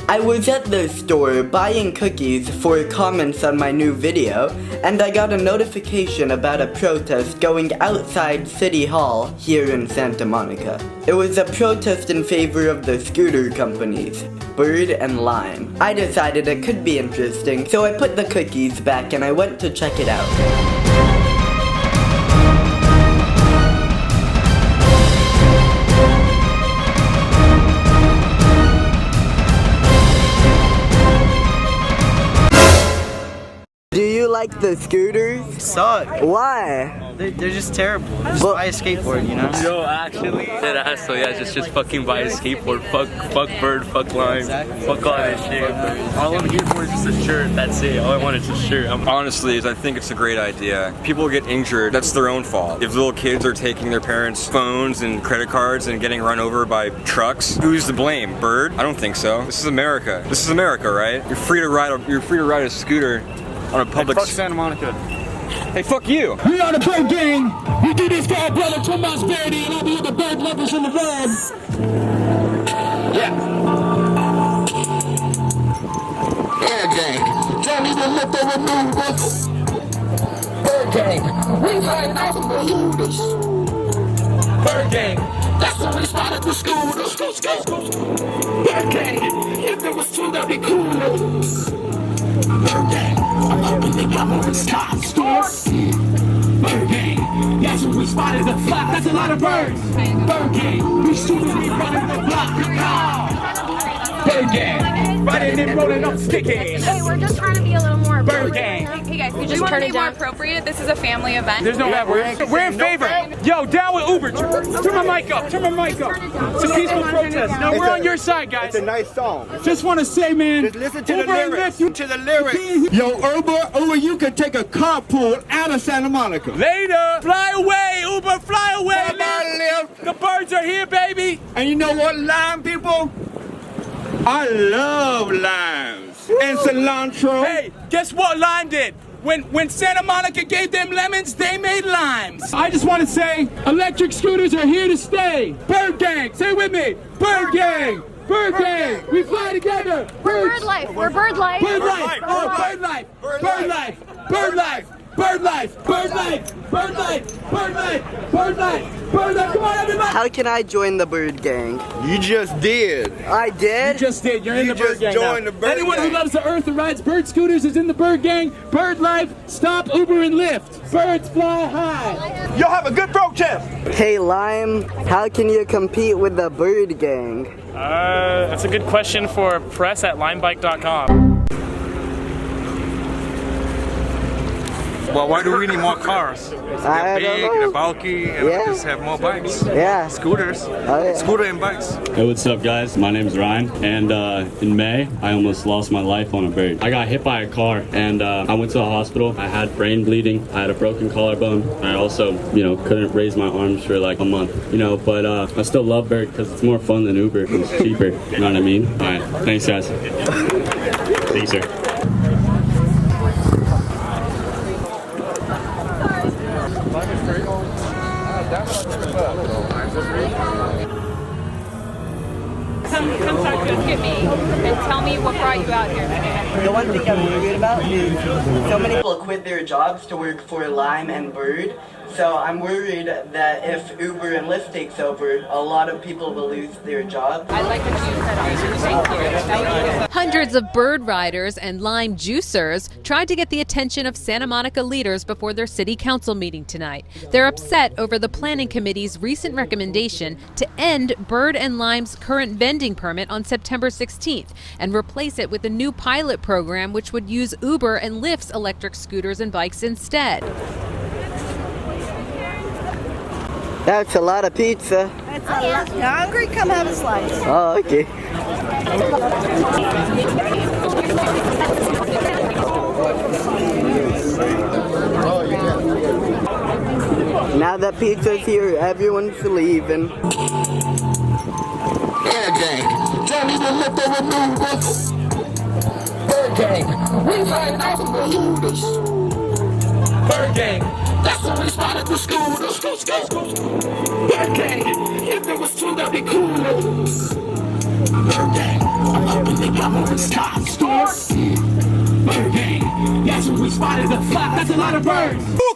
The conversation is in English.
I was at the store buying cookies for comments on my new video, and I got a notification about a protest going outside City Hall here in Santa Monica. It was a protest in favor of the scooter companies, Bird and Lime. I decided it could be interesting, so I put the cookies back and I went to check it out. Do you like the scooters? Suck. Why? They're just terrible. Just buy a skateboard, you know? Yo, actually, dead ass. So yeah, just fucking buy a skateboard. Fuck Bird, fuck Lime, Exactly. fuck all that shit. All I'm here for is just a shirt. That's it. All I want is a shirt. Honestly, I think it's a great idea. People get injured, that's their own fault. If little kids are taking their parents' phones and credit cards and getting run over by trucks, who's to blame? Bird? I don't think so. This is America. This is America, right? You're free to ride a scooter on a public. Fuck Santa Monica. Hey, fuck you. We are the Bird Gang. We do this for our brother Tomas Verdi and all the other bird lovers in the world. Yeah. Bird Gang. Don't even look over numbers. Bird Gang. We riding out from the Hooters. Bird Gang. That's when we started the scooters. Bird Gang. If there was two, that'd be cooler. Bird Gang, I'm up in the government's top stores. Bird Gang, that's when we spotted the flock. That's a lot of birds. Bird Gang, we shooting, we running the block. Bird Gang, riding and rolling up sticky. Hey, we're just trying to be a little more Bird Gang. Hey guys, you just turn it down. More appropriate. This is a family event. There's no bad words. We're in favor. Yo, down with Uber. Turn my mic up. Turn my mic up. It's a peaceful protest. No, we're on your side, guys. It's a nice song. Just want to say, man. Just listen to Uber the lyrics. to the lyrics. Yo, Uber, you can take a carpool out of Santa Monica. Later. Fly away, Uber. Fly away. The birds are here, baby. And you know what, lime people? I love limes and cilantro. Hey, guess what Lime did? When Santa Monica gave them lemons, they made limes. I just want to say, electric scooters are here to stay. Bird Gang, say it with me. Bird Gang, Bird Gang, we fly together. We're bird life. We're bird life. Bird life. Oh, bird life. Bird life. Bird life. Bird life. Bird life. Bird life. Bird life. Bird life. Bird life. Come on, everybody. How can I join the Bird Gang? You just did. I did? You just did. You're in the Bird Gang joined now. the Bird Anyone Gang. who loves the earth and rides bird scooters is in the Bird Gang. Bird life. Stop Uber and Lyft. Birds fly high. Y'all have a good protest. Hey Lime, how can you compete with the Bird Gang? That's a good question for press@limebike.com. Well, why do we need more cars? I They're don't big, know. they're bulky, and Yeah. we just have more bikes. Yeah. Scooters. yeah. Scooter and bikes. Hey, what's up guys? My name is Ryan, and in May, I almost lost my life on a bird. I got hit by a car, and I went to the hospital. I had brain bleeding, I had a broken collarbone. I also, couldn't raise my arms for like a month, but I still love bird because it's more fun than Uber. It's cheaper, you know what I mean? All right, thanks guys. Thanks, sir. Come talk to me and tell me what brought you out here. The one thing I'm worried about is so many people quit their jobs to work for Lime and Bird. So I'm worried that if Uber and Lyft takes over, a lot of people will lose their jobs. I like what you said. Thank you. Hundreds of bird riders and lime juicers tried to get the attention of Santa Monica leaders before their city council meeting tonight. They're upset over the planning committee's recent recommendation to end Bird and Lime's current vending permit on September 16th and replace it with a new pilot program which would use Uber and Lyft's electric scooters and bikes instead. That's a lot of pizza. It's a lot. You hungry? Come have a slice. Oh, okay. Now that pizza's here, everyone's leaving. Bird Gang, don't even look over numbers. Bird Gang, we riding out from the Hooters. Bird Gang, that's when we started the scooters. Bird Gang, if there was two, that'd be cooler. Bird Gang, I'm up in the Cowboys, top store. Bird gang, that's when we spotted the flock. That's a lot of birds.